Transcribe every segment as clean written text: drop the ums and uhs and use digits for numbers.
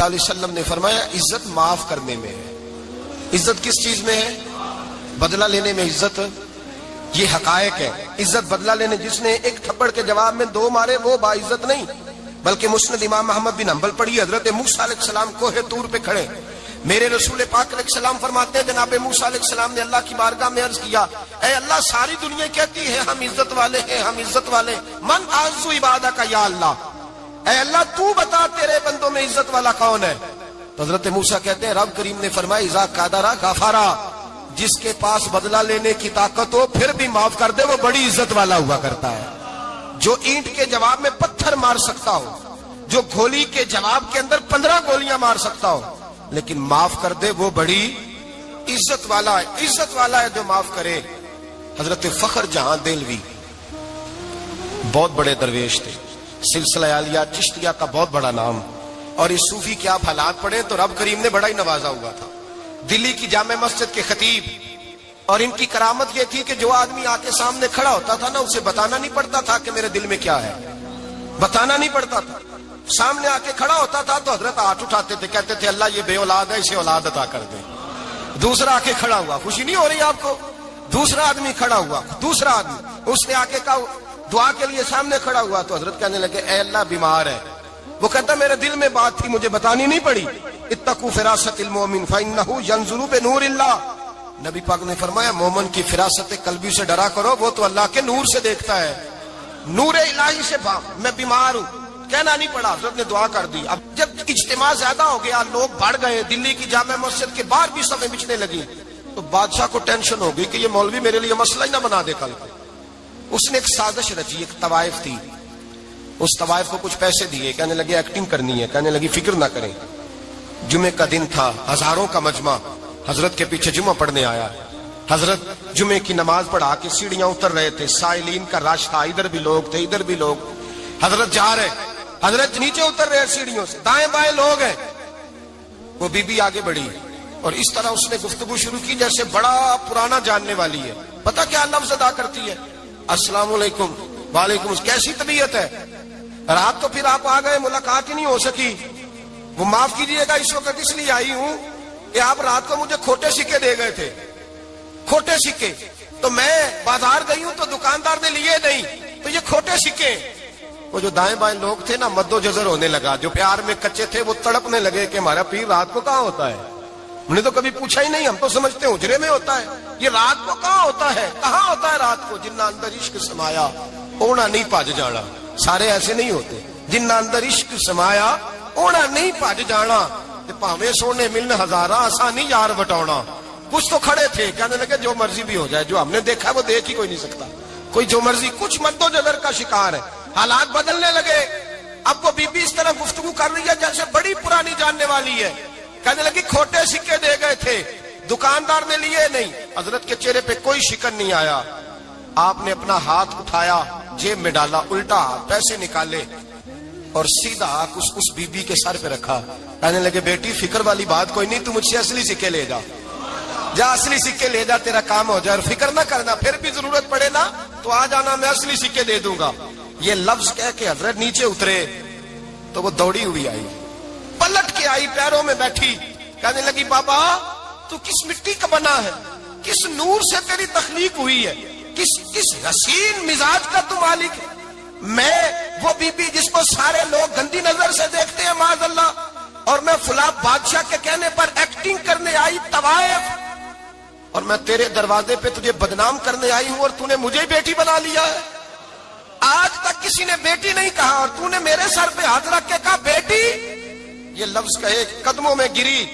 علیہ وسلم نے فرمایا عزت معاف کرنے میں ہے. عزت کس چیز میں ہے؟ بدلہ لینے میں عزت. یہ حقائق ہے. عزت بدلہ لینے، جس نے ایک تھپڑ کے جواب میں 2 مارے وہ باعزت نہیں. بلکہ مسند امام احمد بن حنبل پڑھی، حضرت موسیٰ علیہ السلام کوہ طور پہ کھڑے، میرے رسول پاک علیہ السلام فرماتے ہیں جناب موسیٰ علیہ السلام نے اللہ کی بارگاہ میں عرض کیا، اے اللہ ساری دنیا کہتی ہے ہم عزت والے ہیں، ہم عزت والے، من اعز عبادک یا اللہ، اے اللہ تو بتا تیرے بندوں میں عزت والا کون ہے؟ تو حضرت موسیٰ کہتے ہیں رب کریم نے فرمایا اذا قادرا غفارا، جس کے پاس بدلہ لینے کی طاقت ہو پھر بھی معاف کر دے وہ بڑی عزت والا ہوا کرتا ہے. جو اینٹ کے جواب میں پتھر مار سکتا ہو، جو گولی کے جواب کے اندر 15 گولیاں مار سکتا ہو لیکن معاف کر دے وہ بڑی عزت والا ہے. عزت والا ہے جو معاف کرے. حضرت فخر جہاں دہلوی بہت بڑے درویش تھے، سلسلہ عالیہ چشتیہ کا بہت بڑا نام، اور اس صوفی کے آپ حالات پڑھیں تو رب کریم نے بڑا ہی نوازا ہوا تھا. دلی کی جامع مسجد کے خطیب، اور ان کی کرامت یہ تھی کہ جو آدمی آ کے سامنے کھڑا ہوتا تھا نا اسے بتانا نہیں پڑتا تھا کہ میرے دل میں کیا ہے، بتانا نہیں پڑتا تھا. سامنے آ کے کھڑا ہوتا تھا تو حضرت ہاتھ اٹھاتے تھے، کہتے تھے اللہ یہ بے اولاد ہے اسے اولاد عطا کر دے. دوسرا آ کے کھڑا ہوا، خوشی نہیں ہو رہی آپ کو؟ دوسرا آدمی کھڑا ہوا، دوسرا آدمی اس نے آ کے کہا دعا کے لیے سامنے کھڑا ہوا تو حضرت کہنے لگے اے اللہ بیمار ہے. وہ کہتا میرے دل میں بات تھی مجھے بتانی نہیں پڑی. اتقوا فراست المؤمن فانه ينظر بنور اللہ. نبی پاک نے فرمایا مومن کی فراست قلبی سے ڈرا کرو، وہ تو اللہ کے نور سے دیکھتا ہے. نور الہی سے میں بیمار ہوں، کہنا نہیں پڑا، حضرت نے دعا کر دی. اب جب اجتماع زیادہ ہو گیا، لوگ بڑھ گئے، دلی کی جامع مسجد کے باہر بھی صفیں بچھنے لگی، تو بادشاہ کو ٹینشن ہو گئی کہ یہ مولوی میرے لیے مسئلہ ہی نہ بنا دے کل کو. اس نے ایک سازش رچی، ایک طوائف تھی، اس طوائف کو کچھ پیسے دیے، کہنے لگے ایکٹنگ کرنی ہے، کہنے لگی فکر نہ کریں. جمعے کا دن تھا، ہزاروں کا مجمع حضرت کے پیچھے جمعہ پڑھنے آیا. حضرت جمعے کی نماز پڑھا کے سیڑھیاں اتر رہے تھے، سائلین کا رش تھا، ادھر بھی لوگ تھے ادھر بھی لوگ. حضرت جا رہے، حضرت نیچے اتر رہے سیڑھیوں سے، دائیں بائیں لوگ ہیں. وہ بی بی آگے بڑھی اور اس طرح اس نے گفتگو شروع کی جیسے بڑا پرانا جاننے والی ہے. پتہ کیا لفظ ادا کرتی ہے؟ السلام علیکم. وعلیکم. کیسی طبیعت ہے؟ رات تو پھر آپ آ گئے، ملاقات ہی نہیں ہو سکی. وہ معاف کیجئے گا اس وقت اس لیے آئی ہوں کہ آپ رات کو مجھے کھوٹے سکے دے گئے تھے، کھوٹے سکے، تو میں بازار گئی ہوں تو دکاندار نے لیے نہیں، تو یہ کھوٹے سکے. وہ جو دائیں بائیں لوگ تھے نا مد و جزر ہونے لگا، جو پیار میں کچے تھے وہ تڑپنے لگے کہ ہمارا پیر رات کو کہاں ہوتا ہے. ہم نے تو کبھی پوچھا ہی نہیں، ہم تو سمجھتے ہیں حجرے میں ہوتا ہے، یہ رات کو کہاں ہوتا ہے، کہاں ہوتا ہے رات کو. جنہ اندر عشق سمایا اونا نہیں پاج جانا. سارے ایسے نہیں ہوتے. جنہ اندر عشق سمایا اونا نہیں پاج جانا. پاویں سونے ملن ہزارہ آسانی یار بٹاؤنا. کچھ تو کھڑے تھے، کہنے لگے جو مرضی بھی ہو جائے، جو ہم نے دیکھا وہ دیکھ ہی کوئی نہیں سکتا. کوئی جو مرضی، کچھ مد و جزر کا شکار ہے. حالات بدلنے لگے. اب وہ بی بی اس طرح گفتگو کر رہی ہے جیسے بڑی پرانی جاننے والی ہے. کہنے لگی کھوٹے سکے دے گئے تھے، دکاندار نے لیے نہیں. حضرت کے چہرے پہ کوئی شکن نہیں آیا. آپ نے اپنا ہاتھ اٹھایا، جیب میں ڈالا، الٹا پیسے نکالے اور سیدھا اس بی بی کے سر پہ رکھا. کہنے لگے بیٹی فکر والی بات کوئی نہیں، تو مجھ سے اصلی سکے لے جا، جا اصلی سکے لے جا، تیرا کام ہو جائے. اور فکر نہ کرنا، پھر بھی ضرورت پڑے نا تو آ جانا، میں اصلی سکے دے دوں گا. یہ لفظ کہہ کے حضرت نیچے اترے تو وہ دوڑی ہوئی آئی، پلٹ کے آئی، پیروں میں بیٹھی. کہنے لگی بابا تو کس مٹی کا بنا ہے، کس نور سے تیری تخلیق ہوئی ہے، کس حسین مزاج کا تو مالک ہے. میں وہ بی بی جس کو سارے لوگ گندی نظر سے دیکھتے ہیں معاذ اللہ، اور میں فلاں بادشاہ کے کہنے پر ایکٹنگ کرنے آئی طوائف، اور میں تیرے دروازے پہ تجھے بدنام کرنے آئی ہوں اور تو نے مجھے بیٹی بنا لیا ہے. آج تک کسی نے بیٹی نہیں کہا اور تو نے میرے سر پہ ہاتھ رکھ کے کہا بیٹی. یہ لفظ کہے قدموں میں گری،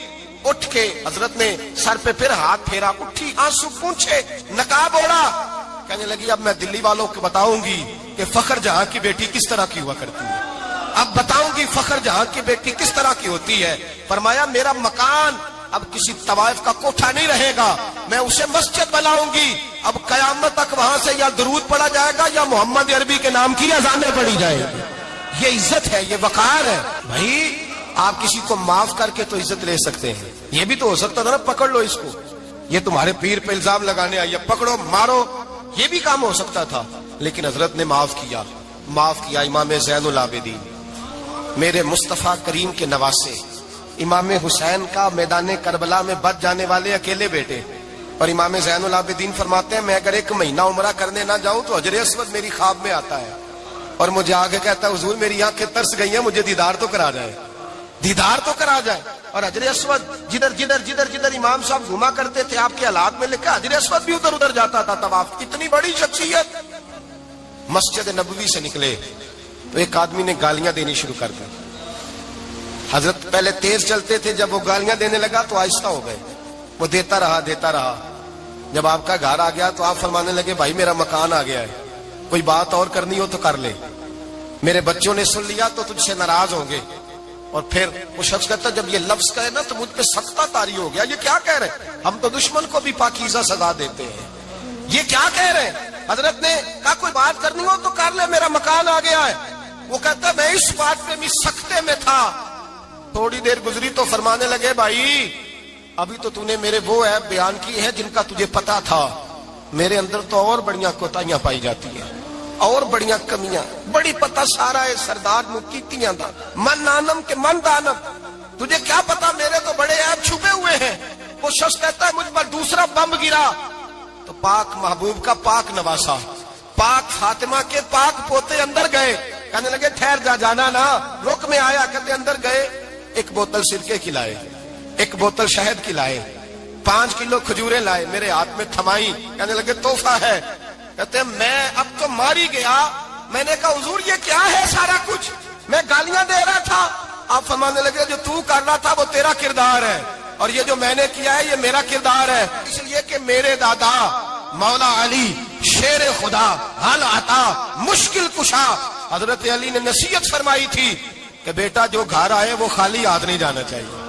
اٹھ کے حضرت نے سر پہ پھر ہاتھ پھیرا، اٹھی، آنسو پونچھے، نقاب اوڑا. کہنے لگی اب میں دلی والوں کو بتاؤں گی کہ فخر جہاں کی بیٹی کس طرح کی ہوا کرتی ہے، اب بتاؤں گی فخر جہاں کی بیٹی کس طرح کی ہوتی ہے. فرمایا میرا مکان اب کسی طوائف کا کوٹھا نہیں رہے گا، میں اسے مسجد بناؤں گی. اب قیامت تک وہاں سے یا درود پڑھا جائے گا یا محمد عربی کے نام کی اذانیں پڑھی جائیں گی. یہ عزت ہے، یہ وقار ہے. بھائی آپ کسی کو معاف کر کے تو عزت لے سکتے ہیں. یہ بھی تو ہو سکتا تھا نا پکڑ لو اس کو، یہ تمہارے پیر پہ الزام لگانے آئی ہے، پکڑو مارو، یہ بھی کام ہو سکتا تھا. لیکن حضرت نے معاف کیا، معاف کیا. امام زین العابدین میرے مصطفیٰ کریم کے نواسے امام حسین کا میدان کربلا میں بچ جانے والے اکیلے بیٹے، اور امام زین العابدین فرماتے ہیں میں اگر 1 مہینہ عمرہ کرنے نہ جاؤں تو حجر اسود میری خواب میں آتا ہے اور مجھے آگے کہتا ہے حضور میری آنکھیں ترس گئی ہیں، مجھے دیدار تو کرا جائے، دیدار تو کرا جائے۔ اور حجر اسود جدھر امام صاحب گھما کرتے تھے، آپ کے حالات میں لکھا حجر اسود بھی ادھر ادھر جاتا تھا طواف۔ اتنی بڑی شخصیت۔ مسجد نبوی سے نکلے تو ایک آدمی نے گالیاں دینی شروع کر دی۔ حضرت پہلے تیز چلتے تھے، جب وہ گالیاں دینے لگا تو آہستہ ہو گئے، وہ دیتا رہا۔ جب آپ کا گھر آ گیا تو آپ فرمانے لگے بھائی میرا مکان آ گیا ہے، کوئی بات اور کرنی ہو تو کر لے، میرے بچوں نے سن لیا تو تجھ سے ناراض ہوں گے۔ اور پھر وہ شخص کہتا جب یہ لفظ کہے نا تو مجھ پہ سختہ طاری ہو گیا، یہ کیا کہہ رہے ہیں؟ ہم تو دشمن کو بھی پاکیزہ سزا دیتے ہیں، یہ کیا کہہ رہے ہیں؟ حضرت نے کہا کوئی بات کرنی ہو تو کر لے، میرا مکان آ گیا ہے۔ وہ کہتا میں اس بات پہ بھی سختے میں تھا۔ تھوڑی دیر گزری تو فرمانے لگے بھائی ابھی تو نے میرے وہ عیب بیان کی ہے جن کا تجھے پتا تھا، میرے اندر تو اور بڑیاں کوتاہیاں پائی جاتی ہیں، اور بڑیاں کمیاں، بڑی پتا سارا ہے سردار مکیتیاں دا من نانم کے من دانم، تجھے کیا پتا میرے تو بڑے عیب چھپے ہوئے ہیں۔ وہ شخص کہتا ہے مجھ پر دوسرا بم گرا تو پاک محبوب کا پاک نواسا، پاک فاطمہ کے پاک پوتے اندر گئے، کہنے لگے ٹھہر جا، جانا نا، رک میں آیا، کہتے اندر گئے، 1 بوتل سرکے کی لائے، 1 بوتل شہد کی لائے، 5 کلو کھجوریں لائے، میرے ہاتھ میں تھمائی، کہنے لگے تحفہ ہے۔ کہتے ہیں میں اب تو ماری گیا، میں نے کہا حضور یہ کیا ہے سارا کچھ، میں گالیاں دے رہا تھا۔ آپ فرمانے لگے جو تو کر رہا تھا وہ تیرا کردار ہے اور یہ جو میں نے کیا ہے یہ میرا کردار ہے، اس لیے کہ میرے دادا مولا علی شیر خدا حل عطا مشکل کشا، حضرت علی نے نصیحت فرمائی تھی کہ بیٹا جو گھر آئے وہ خالی ہاتھ نہیں جانا چاہیے،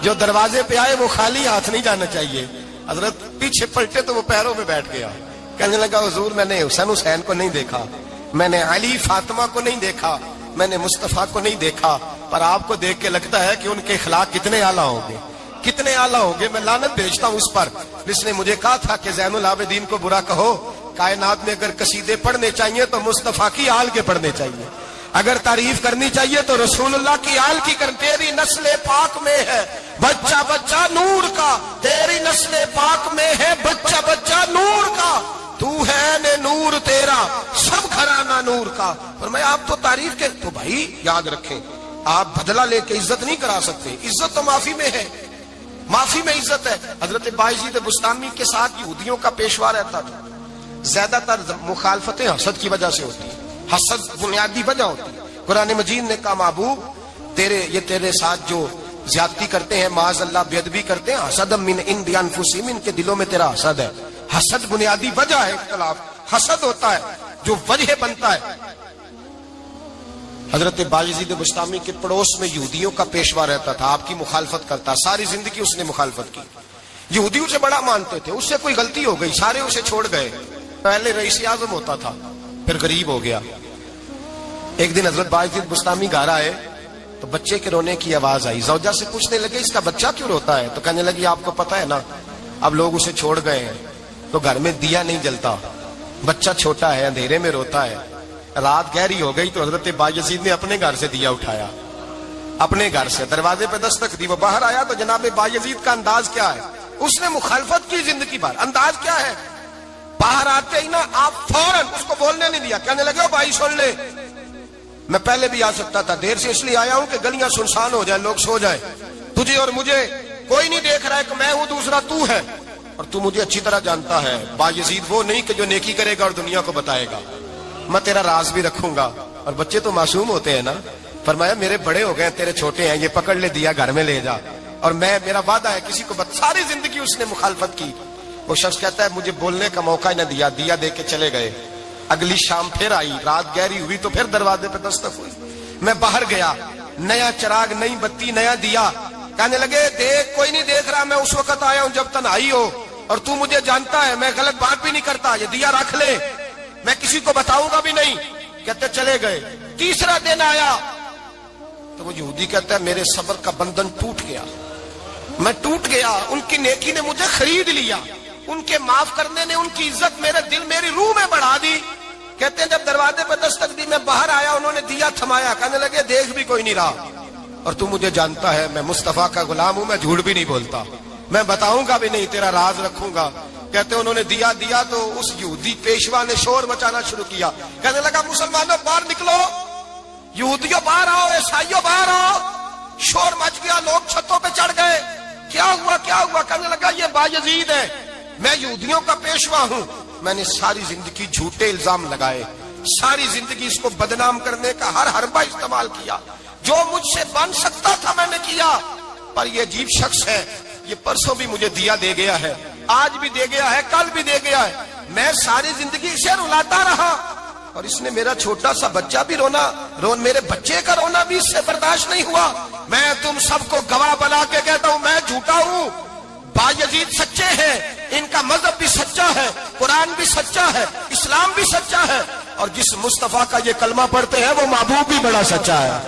جو دروازے پہ آئے وہ خالی ہاتھ نہیں جانا چاہیے۔ حضرت پیچھے پلٹے تو وہ پیروں میں بیٹھ گیا، کہنے لگا حضور میں نے حسین کو نہیں دیکھا، میں نے علی فاطمہ کو نہیں دیکھا، میں نے مصطفیٰ کو نہیں دیکھا، پر آپ کو دیکھ کے لگتا ہے کہ ان کے اخلاق کتنے اعلیٰ ہوں گے، کتنے اعلیٰ ہوں گے۔ میں لعنت بھیجتا ہوں اس پر جس نے مجھے کہا تھا کہ زین العابدین کو برا کہو، کائنات میں اگر قصیدے پڑھنے چاہیے تو مصطفیٰ کی آل کے پڑھنے چاہیے، اگر تعریف کرنی چاہیے تو رسول اللہ کی آل کی کر، تیری نسل پاک میں ہے بچہ بچہ نور کا، تیری نسل پاک میں ہے بچہ بچہ نور کا، تو ہے نے نور تیرا سب گھرانہ نور کا۔ فرمایا آپ تو تعریف کے، تو بھائی یاد رکھیں آپ بدلہ لے کے عزت نہیں کرا سکتے، عزت تو معافی میں ہے، معافی میں عزت ہے۔ حضرت بایزید بستامی کے ساتھ یہودیوں کا پیشوا رہتا تھا، زیادہ تر مخالفتیں حسد کی وجہ سے ہوتی ہیں، حسد بنیادی وجہ ہوتی ہے۔ قرآن مجید نے کہا محبوب تیرے ساتھ جو زیادتی کرتے ہیں، معاذ اللہ بے ادبی کرتے ہیں، حسد من عند انفسہم، ان کے دلوں میں تیرا حسد ہے۔ حسد بنیادی وجہ ہے اختلاف، حسد ہوتا ہے جو وجہ بنتا ہے۔ حضرت بایزید بستامی کے پڑوس میں یہودیوں کا پیشوا رہتا تھا، آپ کی مخالفت کرتا، ساری زندگی اس نے مخالفت کی، یہودیوں سے بڑا مانتے تھے، اس سے کوئی غلطی ہو گئی سارے اسے چھوڑ گئے، پہلے رئیس اعظم ہوتا تھا پھر غریب ہو گیا۔ ایک دن حضرت بایزید بستامی گھر آئے تو بچے کے رونے کی آواز آئی، زوجہ سے پوچھنے لگے اس کا بچہ کیوں روتا ہے؟ تو کہنے لگی آپ کو پتا ہے نا اب لوگ اسے چھوڑ گئے ہیں تو گھر میں دیا نہیں جلتا، بچہ چھوٹا ہے اندھیرے میں روتا ہے۔ رات گہری ہو گئی تو حضرت بایزید نے اپنے گھر سے دیا اٹھایا، اپنے گھر سے دروازے پہ دستک دی، وہ باہر آیا تو جناب بایزید کا انداز کیا ہے، اس نے مخالفت کی زندگی بھر، انداز کیا ہے، باہر آتے ہی نا آپ فوراً اس کو بولنے نہیں دیا، کہنے لگے بھائی سن لے میں پہلے بھی آ سکتا تھا، دیر سے اس لیے آیا ہوں کہ گلیاں سنسان ہو جائیں، لوگ سو جائیں، تجھے اور مجھے کوئی نہیں دیکھ رہا ہے کہ میں ہوں دوسرا تو ہے، اور تو مجھے اچھی طرح جانتا ہے بایزید وہ نہیں کہ جو نیکی کرے گا اور دنیا کو بتائے گا، میں تیرا راز بھی رکھوں گا۔ اور بچے تو معصوم ہوتے ہیں نا، فرمایا میرے بڑے ہو گئے تیرے چھوٹے ہیں، یہ پکڑ لے دیا گھر میں لے جا، اور میرا وعدہ ہے کسی کو ساری زندگی اس نے مخالفت کی۔ وہ شخص کہتا ہے مجھے بولنے کا موقع ہی نہ دیا، دیا دے کے چلے گئے۔ اگلی شام پھر آئی، رات گہری ہوئی تو پھر دروازے پہ دستک ہوئی، میں باہر گیا، نیا چراغ نئی بتی نیا دیا، کہنے لگے دیکھ کوئی نہیں دیکھ رہا، میں اس وقت آیا ہوں جب تنہائی ہو اور تو مجھے جانتا ہے، میں غلط بات بھی نہیں کرتا، یہ دیا رکھ لے، میں کسی کو بتاؤں گا بھی نہیں۔ کہتے چلے گئے۔ تیسرا دن آیا تو وہ یہودی کہتا ہے میرے صبر کا بندھن ٹوٹ گیا، میں ٹوٹ گیا، ان کی نیکی نے مجھے خرید لیا، ان کے معاف کرنے نے ان کی عزت میرے دل میری روح میں بڑھا دی۔ کہتے ہیں جب دروازے پہ دستک دی میں باہر آیا، انہوں نے دیا تھمایا، کہنے لگے دیکھ بھی کوئی نہیں رہا، اور تو مجھے جانتا ہے میں مصطفیٰ کا غلام ہوں, میں جھوٹ بھی نہیں بولتا, میں بتاؤں گا بھی نہیں, تیرا راز رکھوں گا. کہتے انہوں نے دیا تو اس یہودی پیشوا نے شور مچانا شروع کیا, کہنے لگا مسلمانوں باہر نکلو, یہودیوں باہر آؤ, عیسائیوں باہر آؤ. شور مچ گیا, لوگ چھتوں پہ چڑھ گئے. کیا ہوا؟ کہنے لگا یہ بایزید ہے, میں یہودیوں کا پیشوا ہوں. میں نے ساری زندگی جھوٹے الزام لگائے, ساری زندگی اس کو بدنام کرنے کا ہر حربہ استعمال کیا, جو مجھ سے بن سکتا تھا میں نے کیا. پر یہ عجیب شخص ہے, یہ پرسوں بھی مجھے دیا دے گیا ہے, آج بھی دے گیا ہے, کل بھی دے گیا ہے. میں ساری زندگی اسے رلاتا رہا, اور اس نے میرا چھوٹا سا بچہ بھی میرے بچے کا رونا بھی اس سے برداشت نہیں ہوا. میں تم سب کو گواہ بنا کے کہتا ہوں میں جھوٹا ہوں, بایزید سچے ہیں, ان کا مذہب بھی سچا ہے, قرآن بھی سچا ہے, اسلام بھی سچا ہے, اور جس مصطفیٰ کا یہ کلمہ پڑھتے ہیں وہ محبوب بھی بڑا سچا ہے.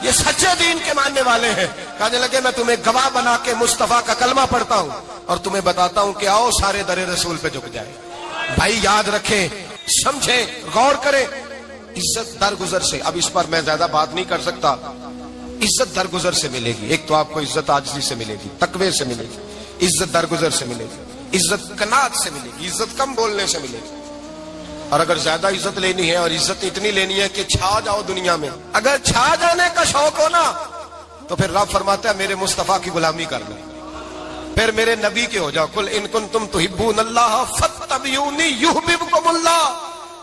یہ سچے دین کے ماننے والے ہیں. کہنے لگے میں تمہیں گواہ بنا کے مصطفیٰ کا کلمہ پڑھتا ہوں اور تمہیں بتاتا ہوں کہ آؤ سارے در رسول پہ جھک جائے. بھائی یاد رکھیں, سمجھیں, غور کریں. عزت درگزر سے, اب اس پر میں زیادہ بات نہیں کر سکتا, عزت درگزر سے ملے گی. ایک تو آپ کو عزت عاجزی سے ملے گی, تقوی سے ملے گی, عزت درگزر سے ملے گی, عزت قناعت سے ملے گی, عزت کم بولنے سے ملے گی. اور اگر زیادہ عزت لینی ہے اور عزت اتنی لینی ہے کہ چھا جاؤ دنیا میں, اگر چھا جانے کا شوق ہو نا تو پھر رب فرماتا ہے میرے مصطفیٰ کی غلامی کر لو, پھر میرے نبی کے ہو جاؤ. قل ان کنتم تحبون اللہ فاتبعونی یحببکم اللہ.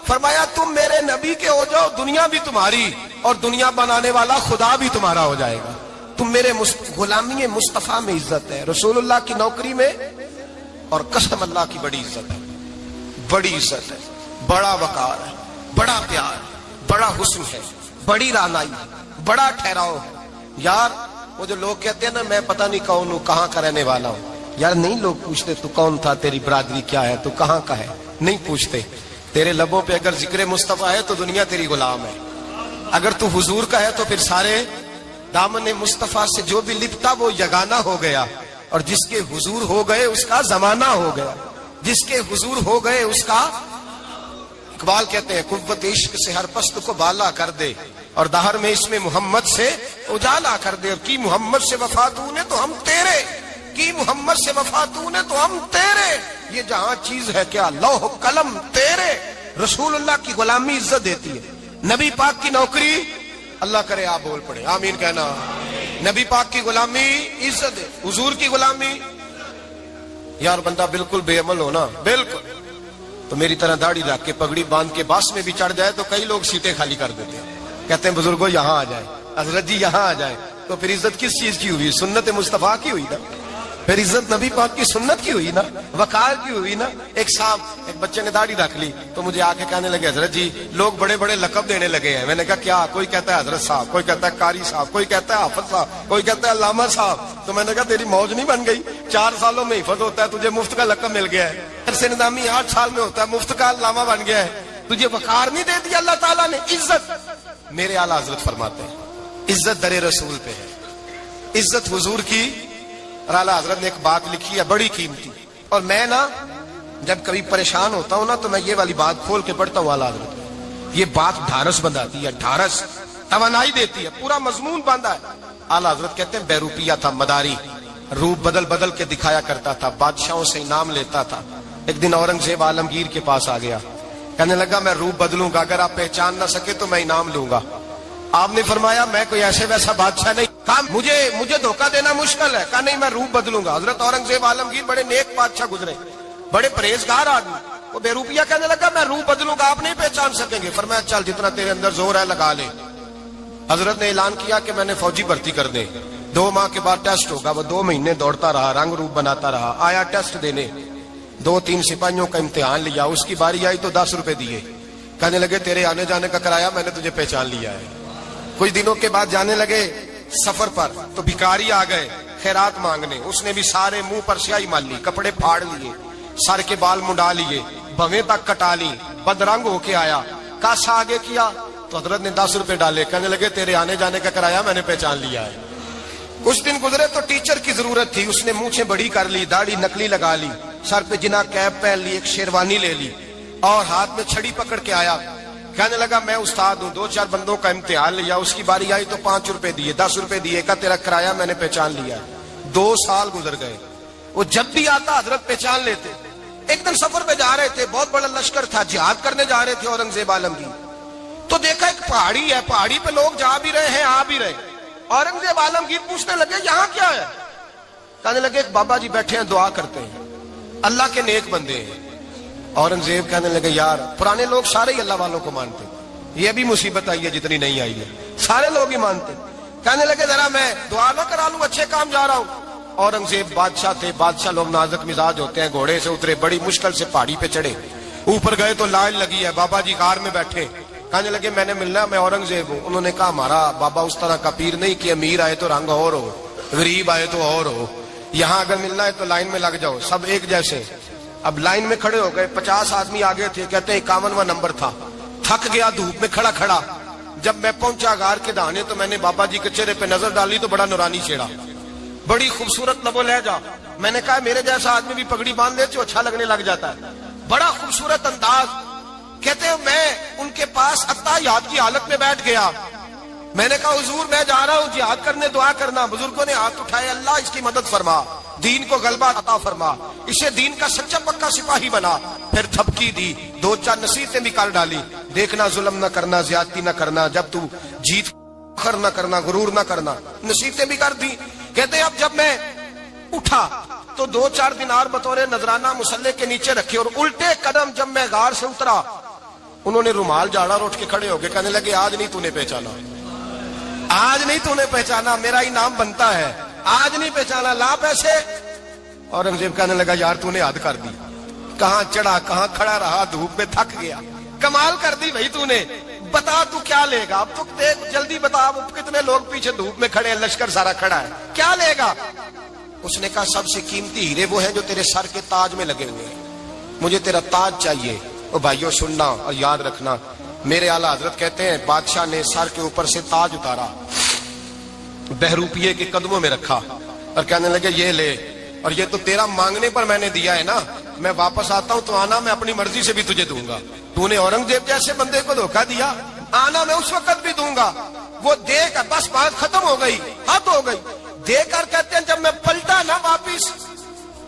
فرمایا تم میرے نبی کے ہو جاؤ, دنیا بھی تمہاری اور دنیا بنانے والا خدا بھی تمہارا ہو جائے گا. تم میرے غلامی مصطفیٰ میں عزت ہے, رسول اللہ کی نوکری میں, اور قسم اللہ کی بڑی عزت ہے, بڑی عزت ہے, بڑا وقار ہے, بڑا پیار, بڑا حسن ہے, بڑی رعنائی, بڑا ٹھہراؤ ہے. یار وہ جو لوگ کہتے ہیں نا میں پتہ نہیں کون ہوں, کہاں کا رہنے والا ہوں, یار نہیں لوگ پوچھتے تو کون تھا, تیری برادری کیا ہے, تو کہاں کا ہے, نہیں پوچھتے. تیرے لبوں پہ اگر ذکر مصطفیٰ ہے تو دنیا تیری غلام ہے, اگر تو حضور کا ہے تو پھر سارے دامن مصطفیٰ سے جو بھی لپٹا وہ یگانہ ہو گیا, اور جس کے حضور ہو گئے اس کا زمانہ ہو گیا, جس کے حضور ہو گئے اس کا. اقبال کہتے ہیں قوت عشق سے ہر پست کو بالا کر دے, اور دہر میں اس میں محمد سے اجالا کر دے. کی محمد سے وفا تو نے تو ہم تیرے, کی محمد سے وفا تو نے تو ہم تیرے. یہ جہاں چیز ہے کیا لوح قلم تیرے. رسول اللہ کی غلامی عزت دیتی ہے, نبی پاک کی نوکری, اللہ کرے آپ بول پڑے آمین کہنا. نبی پاک کی غلامی عزت ہے, حضور کی غلامی. یار بندہ بالکل بے عمل ہونا, بالکل تو میری طرح داڑھی رکھ کے پگڑی باندھ کے باس میں بھی چڑھ جائے تو کئی لوگ سیٹیں خالی کر دیتے ہیں, کہتے ہیں بزرگوں یہاں آ جائے, حضرت جی یہاں آ جائے. تو پھر عزت کس چیز کی ہوئی, سنت مصطفیٰ کی ہوئی نا, پھر عزت نبی پاک کی سنت کی ہوئی نا, وقار کی ہوئی نا. ایک صاحب ایک بچے نے داڑھی رکھ لی تو مجھے آ کے کہنے لگے حضرت جی لوگ بڑے بڑے لقب دینے لگے ہیں. میں نے کہا کیا, کوئی کہتا ہے حضرت صاحب, کوئی کہتا ہے قاری صاحب, کوئی کہتا ہے حافظ صاحب, کوئی کہتا ہے علامہ صاحب. تو میں نے کہا تیری موج نہیں بن گئی, 4 سالوں میں حفظ ہوتا ہے, تجھے مفت کا لقب مل گیا ہے. سے نظامی 8 سال میں ہوتا ہے, مفت کا علامہ بن گیا ہے, تجھے وقار نہیں دے دیا اللہ تعالیٰ نے. عزت میرے اعلیٰ حضرت فرماتے ہیں عزت در رسول پہ ہے, عزت حضور کی. اور اعلیٰ حضرت نے ایک بات لکھی ہے بڑی قیمتی, اور میں نا جب کبھی پریشان ہوتا ہوں نا تو میں یہ والی بات کھول کے پڑھتا ہوں. اعلیٰ حضرت یہ بات ڈھارس بندھاتی ہے, ڈھارس توانائی دیتی ہے, پورا مضمون باندھا ہے. اعلیٰ حضرت کہتے ہیں بیروپیہ تھا مداری, روپ بدل بدل کے دکھایا کرتا تھا, بادشاہوں سے انعام لیتا تھا. ایک دن اورنگزیب عالمگیر کے پاس آ گیا, کہنے لگا میں روپ بدلوں گا, اگر آپ پہچان نہ سکے تو میں انعام لوں گا. آپ نے فرمایا میں کوئی ایسے ویسا بادشاہ نہیں, کہا مجھے دھوکہ دینا مشکل ہے. کہا نہیں میں روپ بدلوں گا. حضرت اورنگزیب عالمگیر بڑے نیک بادشاہ گزرے, بڑے پرہیزگار آدمی. وہ بے روپیہ کہنے لگا میں روپ بدلوں گا, آپ نہیں پہچان سکیں گے. فرمایا چل جتنا تیرے اندر زور ہے لگا لے. حضرت نے اعلان کیا کہ میں نے فوجی بھرتی کر دے, 2 ماہ کے بعد ٹیسٹ ہوگا. وہ 2 مہینے دوڑتا رہا, رنگ روپ بناتا رہا, آیا ٹیسٹ دینے, 2-3 سپاہیوں کا امتحان لیا. اس کی باری آئی تو 10 روپے دیے, کہنے لگے تیرے آنے جانے کا کرایہ میں نے تجھے پہچان لیا ہے. کچھ دنوں کے بعد جانے لگے سفر پر تو بھکاری آ گئے خیرات مانگنے. اس نے بھی سارے منہ پر سیاہی مال لی, کپڑے پھاڑ لیے, سر کے بال منڈا لیے, بھویں تک کٹا لی, بدرنگ ہو کے آیا. کاسا آگے کیا تو حضرت نے 10 روپے ڈالے, کہنے لگے تیرے آنے جانے کا کرایہ میں نے پہچان لیا ہے. کچھ دن گزرے تو ٹیچر کی ضرورت تھی, اس نے مونچھیں بڑی کر لی, داڑھی نکلی لگا لی, سر پہ جنا کیپ پہن لی, ایک شیروانی لے لی, اور ہاتھ میں چھڑی پکڑ کے آیا. کہنے لگا میں استاد ہوں، 2-4 بندوں کا امتحان لیا، اس کی باری آئی تو 5 روپے دیے، 10 روپے دیے، کہا تیرا کرایہ میں نے پہچان لیا۔ 2 سال گزر گئے، وہ جب بھی آتا حضرت پہچان لیتے۔ ایک دن سفر پہ جا رہے تھے، بہت بڑا لشکر تھا، جہاد کرنے جا رہے تھے اورنگزیب عالمگیر، تو دیکھا ایک پہاڑی ہے، پہاڑی پہ لوگ جا بھی رہے ہیں آ بھی رہے۔ اورنگزیب عالمگیر پوچھنے لگے یہاں کیا ہے؟ کہنے لگے ایک بابا جی بیٹھے ہیں دعا کرتے ہیں، اللہ کے نیک بندے ہیں۔ اورنگزیب کہنے لگے یار پرانے لوگ سارے ہی اللہ والوں کو مانتے، یہ بھی مصیبت آئی ہے جتنی نہیں آئی ہے، سارے لوگ ہی مانتے۔ کہنے لگے ذرا میں دعا نہ کرا لوں، اچھے کام جا رہا ہوں۔ اورنگزیب بادشاہ تھے، بادشاہ لوگ نازک مزاج ہوتے ہیں، گھوڑے سے اترے، بڑی مشکل سے پہاڑی پہ چڑھے، اوپر گئے تو لائن لگی ہے، بابا جی غار میں بیٹھے۔ کہنے لگے میں نے ملنا، میں اورنگزیب ہوں۔ انہوں نے کہا ہمارا بابا اس طرح کا پیر نہیں کہ امیر آئے تو رنگ اور ہو، غریب آئے تو اور ہو، یہاں اگر ملنا ہے تو لائن میں لگ جاؤ، سب ایک جیسے۔ اب لائن میں کھڑے ہو گئے، 50 آدمی آگے تھے، کہتے ہیں 51واں نمبر تھا، تھک گیا دھوپ میں کھڑا کھڑا۔ جب میں پہنچا غار کے دہانے تو میں نے بابا جی کے چہرے پہ نظر ڈالی تو بڑا نورانی چہرہ، بڑی خوبصورت لب و لہجہ۔ میں نے کہا میرے جیسا آدمی بھی پگڑی باندھ لے تو اچھا لگنے لگ جاتا ہے، بڑا خوبصورت انداز۔ کہتے ہیں میں ان کے پاس اتحیات کی حالت میں بیٹھ گیا، میں نے کہا حضور میں جا رہا ہوں جہاد کرنے، دعا کرنا۔ بزرگوں نے ہاتھ اٹھائے، اللہ اس کی مدد فرما، دین کو غلبہ عطا فرما، اسے دین کا سچا پکا سپاہی بنا۔ پھر تھپکی دی، 2-4 نصیحتیں بھی کر ڈالی، دیکھنا ظلم نہ کرنا، زیادتی نہ کرنا، جب تو جیت فخر نہ کرنا، غرور نہ کرنا، نصیحتیں بھی کر دی۔ کہتے ہیں اب جب میں اٹھا تو 2-4 دینار بطور نذرانہ مسلح کے نیچے رکھے، اور الٹے قدم جب میں غار سے اترا انہوں نے رومال جھاڑا اور اٹھ کے کھڑے ہو گئے، کہنے لگے آج نہیں تو نے پہچانا، آج نہیں تو نے پہچانا، میرا انعام بنتا ہے، آج نہیں پہچانا، لا پیسے۔ اورنگزیب کہنے لگا یار تو نے حد کر دی، کہاں چڑھا کہاں کھڑا رہا، دھوپ میں تھک گیا، کمال کر دی بھائی تو نے، بتا تو کیا لے گا، اب تو دیکھ جلدی بتا، اب کتنے لوگ پیچھے دھوپ میں کھڑے ہیں، لشکر سارا کھڑا ہے، کیا لے گا؟ اس نے کہا سب سے قیمتی ہیرے وہ ہیں جو تیرے سر کے تاج میں لگے ہوئے ہیں، مجھے تیرا تاج چاہیے۔ او بھائیو سننا اور یاد رکھنا، میرے اعلیٰ حضرت کہتے ہیں بادشاہ نے سر کے اوپر سے تاج اتارا، بہروپیے کے قدموں میں رکھا اور کہنے لگے یہ لے، اور یہ تو تیرا مانگنے پر میں نے دیا ہے نا، میں واپس آتا ہوں تو آنا میں اپنی مرضی سے بھی تجھے دوں گا، تو نے اورنگزیب جیسے بندے کو دھوکہ دیا، آنا میں اس وقت بھی دوں گا۔ وہ دے کر بس بات ختم ہو گئی، حد ہو گئی، دے کر کہتے ہیں جب میں پلٹا نا واپس،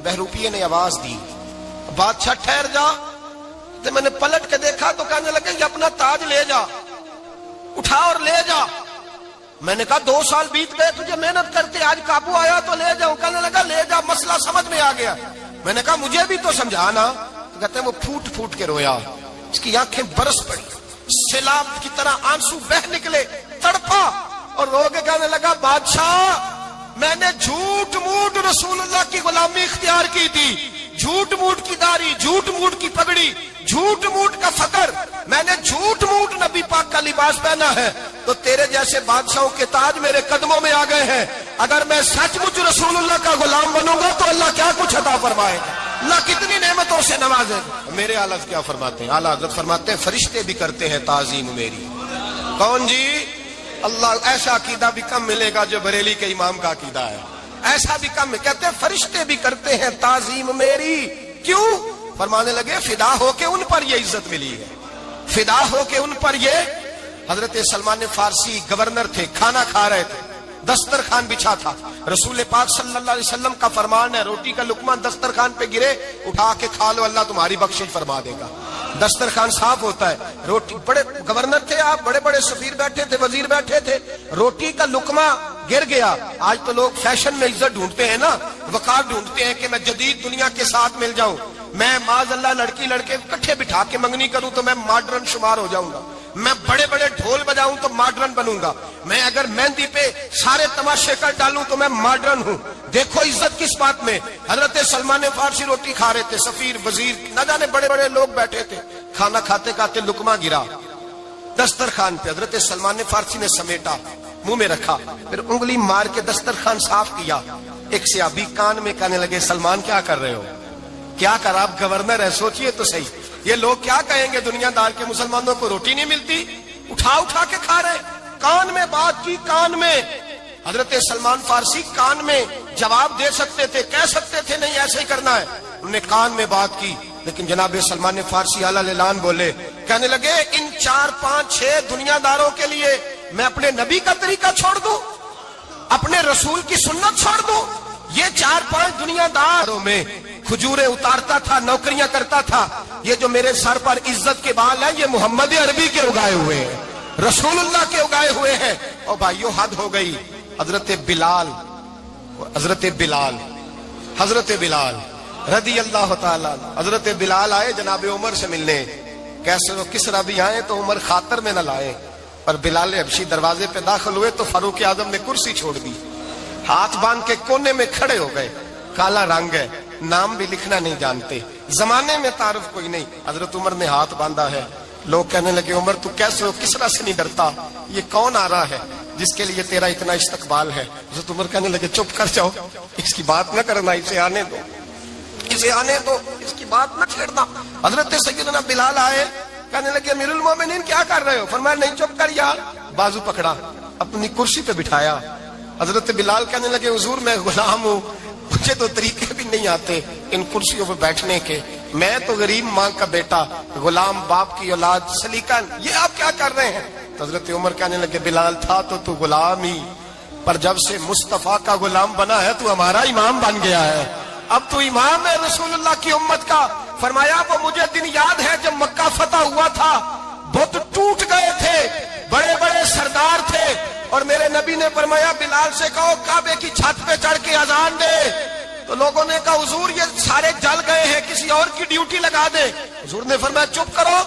بہروپیے نے آواز دی بادشاہ ٹھہر جا، تو میں نے پلٹ کے دیکھا تو کہنے لگے یہ اپنا تاج لے جا، اٹھا اور لے جا۔ میں نے کہا 2 سال بیت گئے تجھے محنت کرتے، آج قابو آیا تو لے جاؤں، کہنے لگا لے جا، مسئلہ سمجھ میں آ گیا۔ میں نے کہا مجھے بھی تو سمجھانا، کہتے ہیں وہ پھوٹ پھوٹ کے رویا، اس کی آنکھیں برس پڑی، سیلاب کی طرح آنسو بہ نکلے، تڑپا اور رو کے کہنے لگا بادشاہ میں نے جھوٹ موٹ رسول اللہ کی غلامی اختیار کی تھی، جھوٹ موٹ کی داڑھی، جھوٹ موٹ کی پگڑی، جھوٹ موٹ کا فقر، میں نے جھوٹ موٹ نبی پاک کا لباس پہنا ہے، تو تیرے جیسے بادشاہوں کے تاج میرے قدموں میں آ گئے ہیں، اگر میں سچ مچ رسول اللہ کا غلام بنوں گا تو اللہ کیا کچھ عطا فرمائے گا، اللہ کتنی نعمتوں سے نوازے گا۔ میرے اعلیٰ کیا فرماتے ہیں؟ اعلیٰ حضرت فرماتے ہیں فرشتے بھی کرتے ہیں تعظیم میری۔ کون جی؟ اللہ، ایسا عقیدہ بھی کم ملے گا جو بریلی کے امام کا عقیدہ ہے، ایسا بھی کم، کہتے ہیں فرشتے بھی کرتے ہیں تعظیم میری۔ کیوں؟ فرمانے لگے فدا ہو کے ان پر یہ عزت ملی ہے، فدا ہو کے ان پر یہ۔ حضرت سلمان فارسی گورنر تھے، کھانا کھا رہے تھے، دسترخوان بچھا تھا، رسول پاک صلی اللہ علیہ وسلم کا فرمان ہے روٹی کا لقمہ دسترخوان پہ گرے اٹھا کے کھا لو، اللہ تمہاری بخشش فرما دے گا، دسترخوان صاف ہوتا ہے۔ روٹی، بڑے گورنر تھے آپ، بڑے بڑے سفیر بیٹھے تھے، وزیر بیٹھے تھے، روٹی کا لقمہ گر گیا۔ آج تو لوگ فیشن میں عزت ڈھونڈتے ہیں نا، وقار ڈھونڈتے ہیں کہ میں جدید دنیا کے ساتھ مل جاؤں، میں معاذ اللہ لڑکی لڑکے اکٹھے بٹھا کے منگنی کروں تو میں ماڈرن شمار ہو جاؤں گا، میں بڑے بڑے ڈھول بجاؤں تو ماڈرن بنوں گا، میں اگر مہندی پہ سارے تماشے کر ڈالوں تو میں ماڈرن ہوں۔ دیکھو عزت کس بات میں۔ حضرت سلمان فارسی روٹی کھا رہے تھے، سفیر وزیر نہ جانے بڑے بڑے لوگ بیٹھے تھے، کھانا کھاتے کھاتے لقمہ گرا دسترخوان پہ، حضرت سلمان فارسی نے سمیٹا، منہ میں رکھا، پھر انگلی مار کے دسترخوان صاف کیا۔ ایک صحابی کان میں کہنے لگے سلمان کیا کر رہے ہو، کیا کر، آپ گورنر ہے، سوچئے تو صحیح، یہ لوگ کیا کہیں گے دنیا دار کے مسلمانوں کو روٹی نہیں ملتی، اٹھا اٹھا کے کھا رہے۔ کان میں بات کی، کان میں۔ حضرت سلمان فارسی کان میں جواب دے سکتے تھے، کہہ سکتے تھے نہیں ایسے ہی کرنا ہے، انہوں نے کان میں بات کی، لیکن جناب سلمان فارسی اعلیٰ اعلان بولے کہنے لگے ان 4 5 6 دنیا داروں کے لیے میں اپنے نبی کا طریقہ چھوڑ دوں, اپنے رسول کی سنت چھوڑ دوں؟ یہ 4 5 دنیا داروں میں کھجوریں اتارتا تھا, نوکریاں کرتا تھا. یہ جو میرے سر پر عزت کے بال ہیں یہ محمد عربی کے اگائے ہوئے ہیں, رسول اللہ کے اگائے ہوئے ہیں. اور بھائیو حد ہو گئی. حضرت بلال رضی اللہ تعالیٰ, حضرت بلال آئے جناب عمر سے ملنے. کیسے وہ کس طرح بھی آئے تو عمر خاطر میں نہ لائے, پر بلال حبشی دروازے پہ داخل ہوئے تو فاروق اعظم نے کرسی چھوڑ دی, ہاتھ باندھ کے کونے میں کھڑے ہو گئے. کالا رنگ ہے, نام بھی لکھنا نہیں جانتے, زمانے میں تعارف کوئی نہیں. حضرت عمر نے ہاتھ باندھا ہے. لوگ کہنے لگے عمر تو کیسے ہو, کس طرح سے نہیں ڈرتا, یہ کون آ رہا ہے جس کے لیے تیرا اتنا استقبال ہے؟ حضرت عمر کہنے لگے چپ کر جاؤ, اس کی بات نہ کرنا, اسے آنے دو, اس کی بات نہ چھیڑنا. حضرت سیدنا بلال آئے, کہنے لگے امیر المومنین کیا کر رہے ہو؟ فرمایا نہیں چپ کر یار. بازو پکڑا, اپنی کرسی پہ بٹھایا. حضرت بلال کہنے لگے حضور میں غلام ہوں, مجھے تو طریقے بھی نہیں آتے ان کرسیوں پہ بیٹھنے کے, میں تو غریب ماں کا بیٹا, غلام باپ کی اولاد, سلیقہ, یہ آپ کیا کر رہے ہیں؟ تو حضرت عمر کہنے لگے بلال تھا تو غلام ہی, پر جب سے مصطفیٰ کا غلام بنا ہے تو ہمارا امام بن گیا ہے, اب تو امام ہے رسول اللہ کی امت کا. فرمایا وہ مجھے دن یاد ہے جب مکہ فتح ہوا تھا, بت ٹوٹ گئے تھے, بڑے بڑے سردار تھے, اور میرے نبی نے فرمایا بلال سے کہو کعبے کی چھت پہ چڑھ کے اذان دے. تو لوگوں نے کہا حضور یہ سارے جل گئے ہیں, کسی اور کی ڈیوٹی لگا دے. حضور نے فرمایا چپ کرو,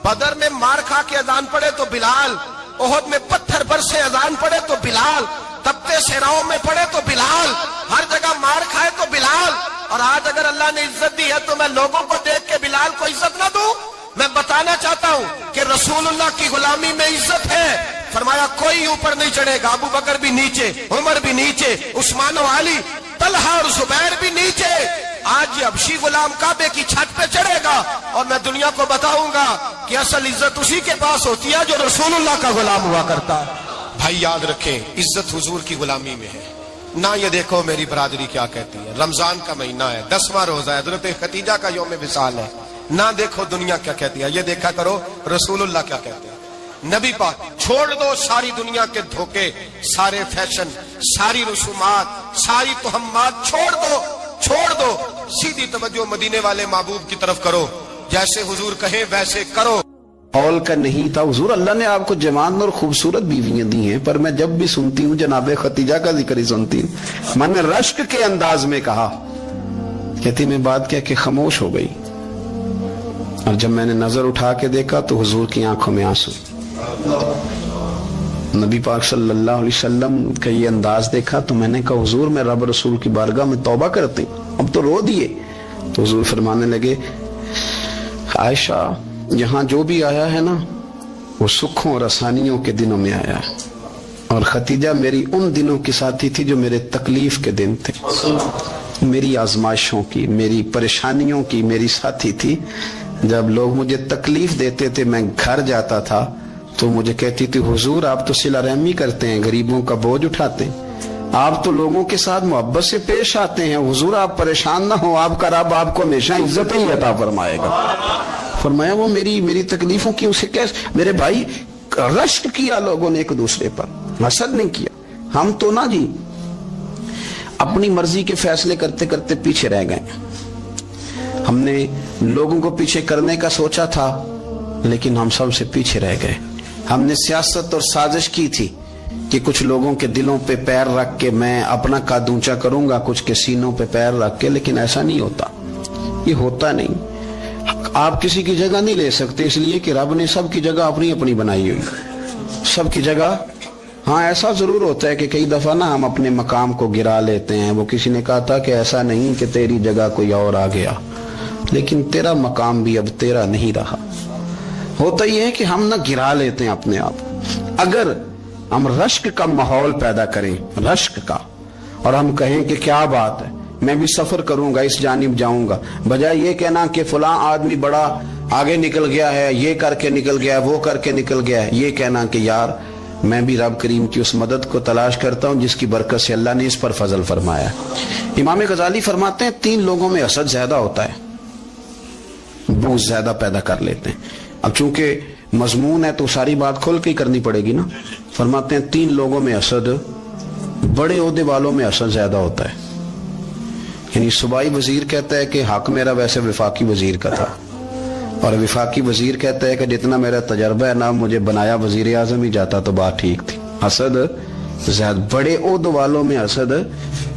بدر میں مار کھا کے اذان پڑے تو بلال, احد میں پتھر برسے اذان پڑے تو بلال, تپتے صحراؤں میں پڑے تو بلال, ہر جگہ مار کھائے تو بلال. اور آج اگر اللہ نے عزت دی ہے تو میں لوگوں کو دیکھ کے بلال کو عزت نہ دوں؟ میں بتانا چاہتا ہوں کہ رسول اللہ کی غلامی میں عزت ہے. فرمایا کوئی اوپر نہیں چڑھے گا, ابو بکر بھی نیچے, عمر بھی نیچے, عثمان و علی, طلحہ اور زبیر بھی نیچے. آج یہ حبشی غلام کعبے کی چھت پہ چڑھے گا اور میں دنیا کو بتاؤں گا کہ اصل عزت اسی کے پاس ہوتی ہے جو رسول اللہ کا غلام ہوا کرتا ہے. بھائی یاد رکھیں عزت حضور کی غلامی میں ہے. نہ یہ دیکھو میری برادری کیا کہتی ہے, رمضان کا مہینہ ہے, 10واں روزہ ہے, حضرت خدیجہ کا یوم وصال ہے, نہ دیکھو دنیا کیا کہتی ہے, یہ دیکھا کرو رسول اللہ کیا کہتے ہیں. نبی پاک چھوڑ دو ساری دنیا کے دھوکے, سارے فیشن, ساری رسومات, ساری تہمات چھوڑ دو, سیدھی توجہ مدینے والے محبوب کی طرف کرو, جیسے حضور کہیں ویسے کرو. اول کا نہیں تھا حضور, اللہ نے آپ کو جوان اور خوبصورت بیویاں دی ہیں, پر میں جب بھی سنتی ہوں جناب خدیجہ کا ذکر ہی سنتی ہوں. میں نے رشک کے انداز میں کہا, کہتی میں بات کیا کہ خاموش ہو گئی, اور جب میں نے نظر اٹھا کے دیکھا تو حضور کی آنکھوں میں آنسو. نبی پاک صلی اللہ علیہ وسلم کا یہ انداز دیکھا تو میں نے کہا حضور میں رب رسول کی بارگاہ میں توبہ کرتی, اب تو رو دیے. تو حضور فرمانے لگے عائشہ یہاں جو بھی آیا ہے نا وہ سکھوں اور آسانیوں کے دنوں میں آیا ہے, اور خدیجہ میری ان دنوں کی ساتھی تھی جو میرے تکلیف کے دن تھے, میری آزمائشوں کی, میری پریشانیوں کی میری ساتھی تھی. جب لوگ مجھے تکلیف دیتے تھے میں گھر جاتا تھا تو مجھے کہتی تھی حضور آپ تو صلہ رحمی کرتے ہیں, غریبوں کا بوجھ اٹھاتے ہیں, آپ تو لوگوں کے ساتھ محبت سے پیش آتے ہیں, حضور آپ پریشان نہ ہو, آپ کا رب آپ کو ہمیشہ عزت ہی عطا فرمائے گا. فرمایا وہ میری تکلیفوں کی اسے کیسے, میرے بھائی رشک کیا لوگوں نے ایک دوسرے پر, حسد نہیں کیا. ہم تو نا جی اپنی مرضی کے فیصلے کرتے کرتے پیچھے رہ گئے. ہم نے لوگوں کو پیچھے کرنے کا سوچا تھا لیکن ہم سب سے پیچھے رہ گئے. ہم نے سیاست اور سازش کی تھی کہ کچھ لوگوں کے دلوں پہ پیر رکھ کے میں اپنا قد اونچا کروں گا, کچھ کے سینوں پہ پیر رکھ کے, لیکن ایسا نہیں ہوتا, یہ ہوتا نہیں. آپ کسی کی جگہ نہیں لے سکتے اس لیے کہ رب نے سب کی جگہ اپنی اپنی بنائی ہوئی, سب کی جگہ. ہاں ایسا ضرور ہوتا ہے کہ کئی دفعہ نا ہم اپنے مقام کو گرا لیتے ہیں. وہ کسی نے کہا تھا کہ ایسا نہیں کہ تیری جگہ کوئی اور آ گیا, لیکن تیرا مقام بھی اب تیرا نہیں رہا. ہوتا یہ ہے کہ ہم نہ گرا لیتے ہیں اپنے آپ. اگر ہم رشک کا ماحول پیدا کریں, رشک کا, اور ہم کہیں کہ کیا بات ہے میں بھی سفر کروں گا, اس جانب جاؤں گا, بجائے یہ کہنا کہ فلاں آدمی بڑا آگے نکل گیا ہے, یہ کر کے نکل گیا ہے, وہ کر کے نکل گیا ہے, یہ کہنا کہ یار میں بھی رب کریم کی اس مدد کو تلاش کرتا ہوں جس کی برکت سے اللہ نے اس پر فضل فرمایا. امام غزالی فرماتے ہیں 3 لوگوں میں حسد زیادہ ہوتا ہے, بغض زیادہ پیدا کر لیتے ہیں. اب چونکہ مضمون ہے تو ساری بات کھول کے ہی کرنی پڑے گی نا. فرماتے ہیں 3 لوگوں میں حسد، بڑے عہدے والوں میں حسد زیادہ ہوتا ہے. یعنی صوبائی وزیر کہتا ہے کہ حق میرا ویسے وفاقی وزیر کا تھا، اور وفاقی وزیر کہتا ہے کہ جتنا میرا تجربہ ہے نا، مجھے بنایا وزیر اعظم ہی جاتا تو بات ٹھیک تھی. حسد زیادہ، بڑے عہدے والوں میں حسد.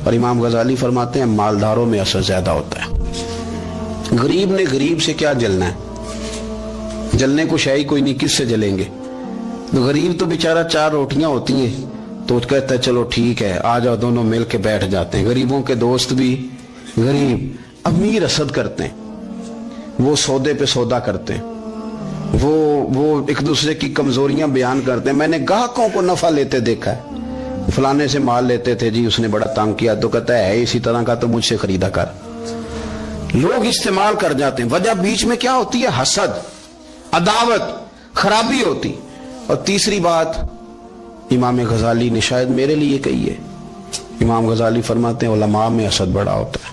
اور امام غزالی فرماتے ہیں مالداروں میں حسد زیادہ ہوتا ہے. غریب نے غریب سے کیا جلنا ہے؟ جلنے کو شے ہی کوئی نہیں، کس سے جلیں گے؟ تو غریب تو بیچارہ 4 روٹیاں ہوتی ہیں تو کہتا ہے چلو ٹھیک ہے آ جاؤ، دونوں مل کے بیٹھ جاتے ہیں. غریبوں کے دوست بھی غریب. امیر حسد کرتے ہیں، وہ سودے پہ سودا کرتے ہیں، وہ ایک دوسرے کی کمزوریاں بیان کرتے ہیں. میں نے گاہکوں کو نفع لیتے دیکھا ہے، فلانے سے مال لیتے تھے جی، اس نے بڑا تنگ کیا، تو کہتا ہے اسی طرح کا تو مجھ سے خریدا کر. لوگ استعمال کر جاتے ہیں. وجہ بیچ میں کیا ہوتی ہے؟ حسد، عداوت، خرابی ہوتی. اور تیسری بات امام غزالی نے شاید میرے لیے کہی ہے. امام غزالی فرماتے ہیں علماء میں حسد بڑا ہوتا ہے،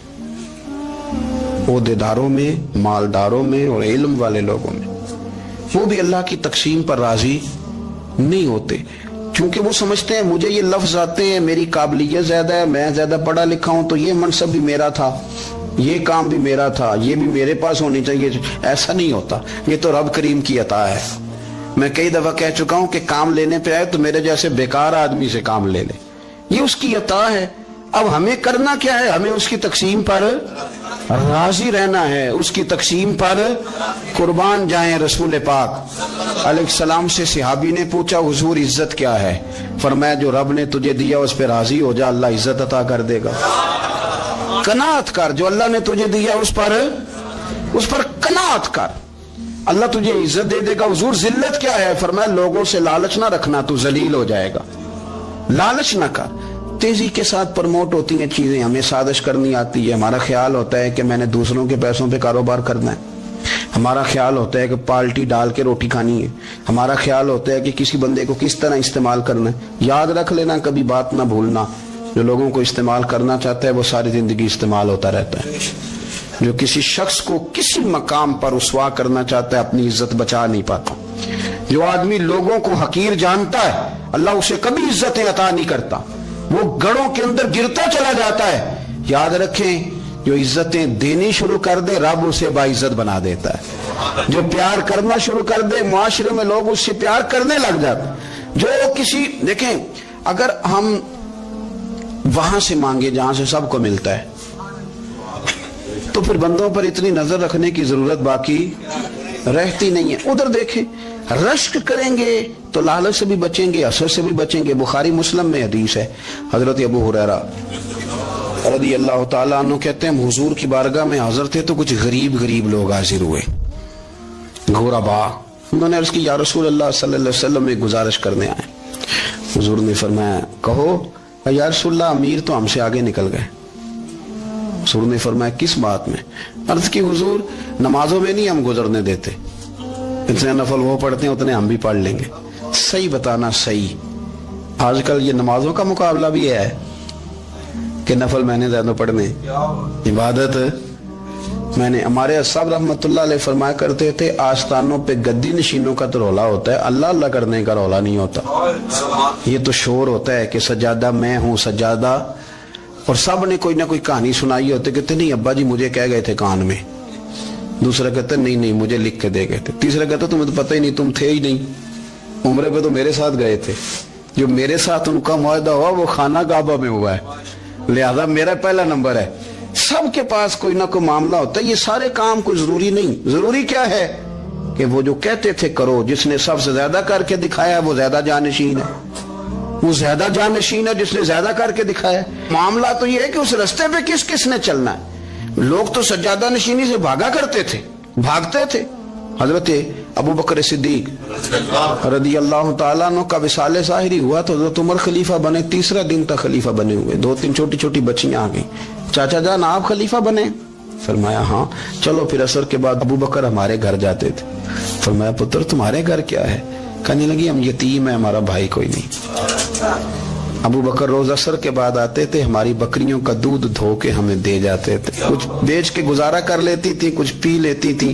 عہدیداروں میں، مالداروں میں اور علم والے لوگوں میں. وہ بھی اللہ کی تقسیم پر راضی نہیں ہوتے، چونکہ وہ سمجھتے ہیں مجھے یہ لفظ آتے ہیں، میری قابلیت زیادہ ہے، میں زیادہ پڑھا لکھا ہوں، تو یہ منصب بھی میرا تھا، یہ کام بھی میرا تھا، یہ بھی میرے پاس ہونی چاہیے. ایسا نہیں ہوتا، یہ تو رب کریم کی عطا ہے. میں کئی دفعہ کہہ چکا ہوں کہ کام لینے پہ آئے تو میرے جیسے بیکار آدمی سے کام لے لے، یہ اس کی عطا ہے. اب ہمیں کرنا کیا ہے؟ ہمیں اس کی تقسیم پر راضی رہنا ہے، اس کی تقسیم پر قربان جائیں. رسول پاک علیہ السلام سے صحابی نے پوچھا حضور عزت کیا ہے؟ فرمایا جو رب نے تجھے دیا اس پہ راضی ہو جا، اللہ عزت عطا کر دے گا. قناعت کر، جو اللہ نے تجھے دیا اس پر قناعت کر، اللہ تجھے عزت دے دے گا. حضور ذلت کیا ہے؟ فرمایا لوگوں سے لالچ نہ رکھنا، تو ذلیل ہو جائے گا. لالچ نہ کر. تیزی کے ساتھ پروموٹ ہوتی ہیں چیزیں، ہمیں سازش کرنی آتی ہے. ہمارا خیال ہوتا ہے کہ میں نے دوسروں کے پیسوں پہ کاروبار کرنا ہے. ہمارا خیال ہوتا ہے کہ پالٹی ڈال کے روٹی کھانی ہے. ہمارا خیال ہوتا ہے کہ کسی بندے کو کس طرح استعمال کرنا ہے. یاد رکھ لینا، کبھی بات نہ بھولنا، جو لوگوں کو استعمال کرنا چاہتا ہے وہ ساری زندگی استعمال ہوتا رہتا ہے. جو کسی شخص کو کسی مقام پر رسوا کرنا چاہتا ہے اپنی عزت بچا نہیں پاتا. جو آدمی لوگوں کو حقیر جانتا ہے اللہ اسے کبھی عزتیں عطا نہیں کرتا، وہ گڑھوں کے اندر گرتا چلا جاتا ہے. یاد رکھیں جو عزتیں دینی شروع کر دے رب اسے باعزت بنا دیتا ہے. جو پیار کرنا شروع کر دے معاشرے میں لوگ اس سے پیار کرنے لگ جاتے. جو کسی دیکھیں اگر ہم وہاں سے مانگے جہاں سے سب کو ملتا ہے تو پھر بندوں پر اتنی نظر رکھنے کی ضرورت باقی رہتی نہیں ہے. ادھر دیکھیں رشک کریں گے تو لالچ سے بھی بچیں گے، حسد سے بھی بچیں گے. بخاری مسلم میں حدیث ہے، حضرت ابو ہریرہ رضی اللہ تعالیٰ عنہ کہتے ہیں حضور کی بارگاہ میں حاضر تھے تو کچھ غریب لوگ حاضر ہوئے، غربا. انہوں نے عرض کی یا رسول اللہ صلی اللہ علیہ وسلم ایک گزارش کرنے آئے. حضور نے فرمایا کہو. یا رسول اللہ امیر تو ہم سے آگے نکل گئے. حضور نے فرمایا کس بات میں؟ عرض کی حضور نمازوں میں نہیں ہم گزرنے دیتے، اتنے نفل وہ پڑھتے ہیں اتنے ہم بھی پڑھ لیں گے. صحیح بتانا صحیح. آج کل یہ نمازوں کا مقابلہ بھی ہے کہ نفل میں نے زیادہ پڑھنے، عبادت میں نے. ہمارے صاحب رحمت اللہ علیہ فرمایا کرتے تھے آستانوں پہ گدی نشینوں کا تو رولا ہوتا ہے، اللہ اللہ کرنے کا رولا نہیں ہوتا. یہ تو شور ہوتا ہے کہ سجادہ میں ہوں سجادہ، اور سب نے کوئی نہ کوئی کہانی سنائی ہوتی. کہتے نہیں ابا جی مجھے کہہ گئے تھے کان میں. دوسرا کہتا نہیں مجھے لکھ کے دے گئے تھے. تیسرا کہتا تمہیں تو پتہ ہی نہیں، تم تھے ہی نہیں، عمرے پہ تو میرے ساتھ گئے تھے. جو میرے ساتھ ان کا معاہدہ ہوا وہ خانہ کعبہ میں ہوا ہے، لہذا میرا پہلا نمبر ہے. سب کے پاس کوئی نہ کوئی معاملہ ہوتا ہے. یہ سارے کام کوئی ضروری نہیں. ضروری کیا ہے کہ وہ جو کہتے تھے کرو، جس نے سب سے زیادہ کر کے دکھایا وہ زیادہ جانشین ہے. وہ زیادہ جانشین ہے جس نے زیادہ کر کے دکھایا. معاملہ تو یہ ہے کہ اس رستے پہ کس نے چلنا ہے. لوگ تو سجادہ نشینی سے بھاگا کرتے تھے، بھاگتے تھے. حضرت ابو بکر صدیق رضی اللہ تعالیٰ عنہ کا وصال ظاہری ہوا تو حضرت عمر خلیفہ بنے. تیسرا دن تک خلیفہ بنے ہوئے. 2-3 چھوٹی بچیاں آ گئیں. چاچا جان آپ خلیفہ بنے؟ فرمایا ہاں. چلو پھر عصر کے بعد ابو بکر ہمارے گھر جاتے تھے. فرمایا پتر تمہارے گھر کیا ہے؟ کہنے لگی ہم یتیم ہیں، ہمارا بھائی کوئی نہیں. ابو بکر روز عصر کے بعد آتے تھے، ہماری بکریوں کا دودھ دھو کے ہمیں دے جاتے تھے. کچھ بیچ کے گزارا کر لیتی تھی، کچھ پی لیتی تھی.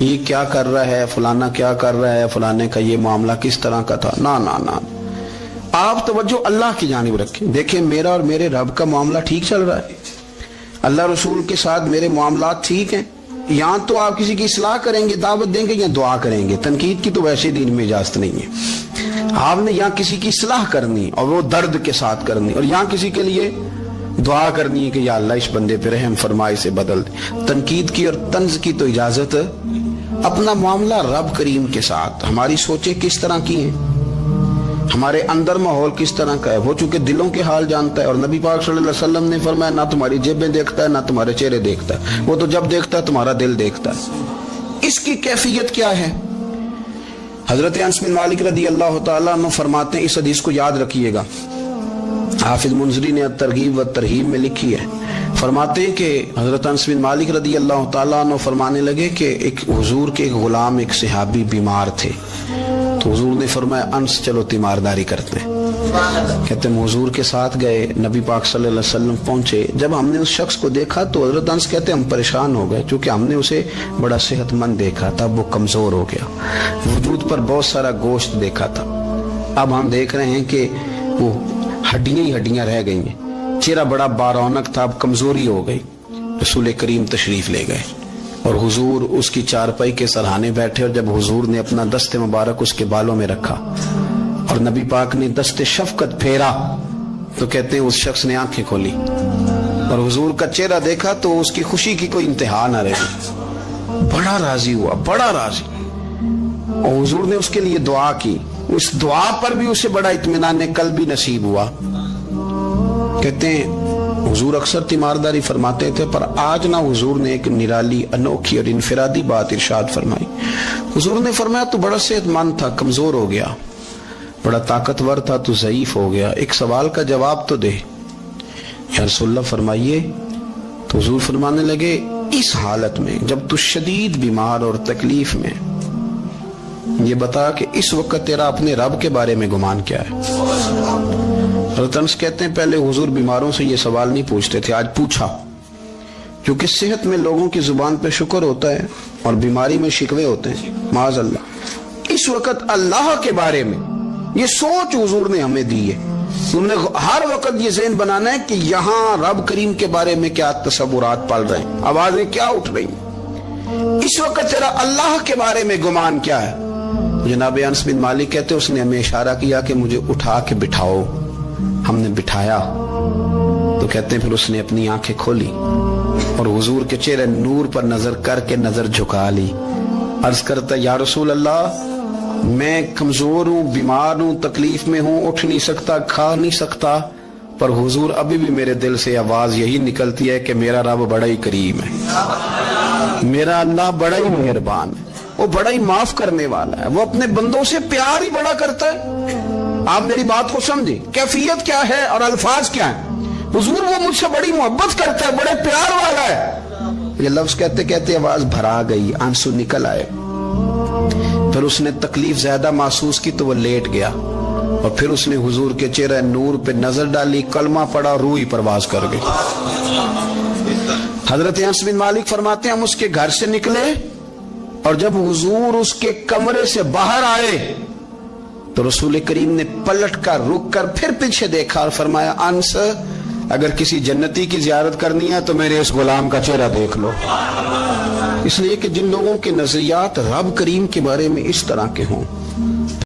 یہ کیا کر رہا ہے، فلانا کیا کر رہا ہے، فلانے کا یہ معاملہ کس طرح کا تھا، نا نا نا، آپ توجہ اللہ کی جانب رکھیں. دیکھیں میرا اور میرے رب کا معاملہ ٹھیک چل رہا ہے، اللہ رسول کے ساتھ میرے معاملات ٹھیک ہیں. یہاں تو آپ کسی کی اصلاح کریں گے، دعوت دیں گے یا دعا کریں گے، تنقید کی تو ویسے دین میں اجازت نہیں ہے. آپ نے یہاں کسی کی اصلاح کرنی اور وہ درد کے ساتھ کرنی، اور یہاں کسی کے لیے دعا کرنی ہے کہ یا اللہ اس بندے پہ رحم فرمائے، سے بدل دے. تنقید کی اور طنز کی تو اجازت. اپنا معاملہ رب کریم کے ساتھ، ہماری سوچیں کس طرح کی ہیں، ہمارے اندر ماحول کس طرح کا ہے، وہ چونکہ دلوں کے حال جانتا ہے. اور نبی پاک صلی اللہ علیہ وسلم نے فرمایا نہ تمہاری جیبیں دیکھتا ہے نہ تمہارے چہرے دیکھتا ہے، وہ تو جب دیکھتا ہے تمہارا دل دیکھتا ہے. اس کی کیفیت کیا ہے؟ حضرت انس بن مالک رضی اللہ تعالیٰ عنہ فرماتے ہیں، اس حدیث کو یاد رکھیے گا، حافظ منذری نے ترغیب و ترہیب میں لکھی ہے. فرماتے ہیں کہ حضرت انس بن مالک رضی اللہ تعالیٰ عنہ فرمانے لگے کہ ایک حضور کے ایک غلام، ایک صحابی بیمار تھے، تو حضور نے فرمایا انس چلو تیمارداری کرتے ہیں. کہتے ہیں حضور کے ساتھ گئے، نبی پاک صلی اللہ علیہ وسلم پہنچے. جب ہم نے اس شخص کو دیکھا تو حضرت انس کہتے ہیں ہم پریشان ہو گئے، چونکہ ہم نے اسے بڑا صحت مند دیکھا تھا، وہ کمزور ہو گیا، وجود پر بہت سارا گوشت دیکھا تھا. اب ہم دیکھ رہے ہیں کہ وہ ہڈیاں ہی ہڈیاں رہ گئی ہیں، چہرہ بڑا بارونق تھا، اب کمزوری ہو گئی. رسول کریم تشریف لے گئے اور حضور اس کی چارپائی کے سرہانے بیٹھے، اور جب حضور نے اپنا دست مبارک اس کے بالوں میں رکھا اور نبی پاک نے دست شفقت پھیرا تو کہتے ہیں اس شخص نے آنکھیں کھولی اور حضور کا چہرہ دیکھا تو اس کی خوشی کی کوئی انتہا نہ رہی، بڑا راضی ہوا، بڑا راضی. اور حضور نے اس کے لیے دعا کی، اس دعا پر بھی اسے بڑا اطمینان قلب بھی نصیب ہوا. کہتے ہیں حضور اکثر تیمارداری فرماتے تھے، پر آج نہ حضور نے ایک نرالی، انوکھی اور انفرادی بات ارشاد فرمائی. حضور نے فرمایا تو بڑا صحت مند تھا، کمزور ہو گیا، بڑا طاقتور تھا تو ضعیف ہو گیا، ایک سوال کا جواب تو دے. یا رسول اللہ فرمائیے. تو حضور فرمانے لگے اس حالت میں جب تو شدید بیمار اور تکلیف میں، یہ بتا کہ اس وقت تیرا اپنے رب کے بارے میں گمان کیا ہے. حضرت انس کہتے ہیں پہلے حضور بیماروں سے یہ سوال نہیں پوچھتے تھے، آج پوچھا، کیونکہ صحت میں لوگوں کی زبان پہ شکر ہوتا ہے اور بیماری میں شکوے ہوتے ہیں، معاذ اللہ. اس وقت اللہ کے بارے میں یہ سوچ حضور نے ہمیں دی ہے. تم نے ہر وقت یہ ذہن بنانا ہے کہ یہاں رب کریم کے بارے میں کیا تصورات پل رہے ہیں، آوازیں کیا اٹھ رہی ہیں، اس وقت تیرا اللہ کے بارے میں گمان کیا ہے. جناب انس بن مالک کہتے اس نے ہمیں اشارہ کیا کہ مجھے اٹھا کے بٹھاؤ. ہم نے بٹھایا تو کہتے ہیں پھر اس نے اپنی آنکھیں کھولی اور حضور کے چہرے نور پر نظر کر کے نظر جھکا لی. عرض کرتا یا رسول اللہ میں کمزور ہوں، بیمار ہوں، تکلیف میں ہوں، اٹھ نہیں سکتا، کھا نہیں سکتا، پر حضور ابھی بھی میرے دل سے آواز یہی نکلتی ہے کہ میرا رب بڑا ہی کریم ہے، میرا اللہ بڑا ہی مہربان ہے، وہ بڑا ہی معاف کرنے والا ہے، وہ اپنے بندوں سے پیار ہی بڑا کرتا ہے. آپ میری بات کو سمجھیں، کیفیت کیا ہے اور الفاظ کیا ہیں. حضور وہ مجھ سے بڑی محبت کرتا ہے، بڑے پیار والا ہے. یہ لفظ کہتے کہتے آواز بھرا گئی، آنسو نکل آئے. پھر اس نے تکلیف زیادہ محسوس کی تو وہ لیٹ گیا اور پھر اس نے حضور کے چہرے نور پہ نظر ڈالی، کلمہ پڑھا، روح ہی پرواز کر گئی. حضرت انس بن مالک فرماتے ہیں ہم اس کے گھر سے نکلے اور جب حضور اس کے کمرے سے باہر آئے تو رسول کریم نے پلٹ کر رک کر پھر پیچھے دیکھا اور فرمایا انس اگر کسی جنتی کی زیارت کرنی ہے تو میرے اس غلام کا چہرہ دیکھ لو. اس لیے کہ جن لوگوں کے نظریات رب کریم کے بارے میں اس طرح کے ہوں،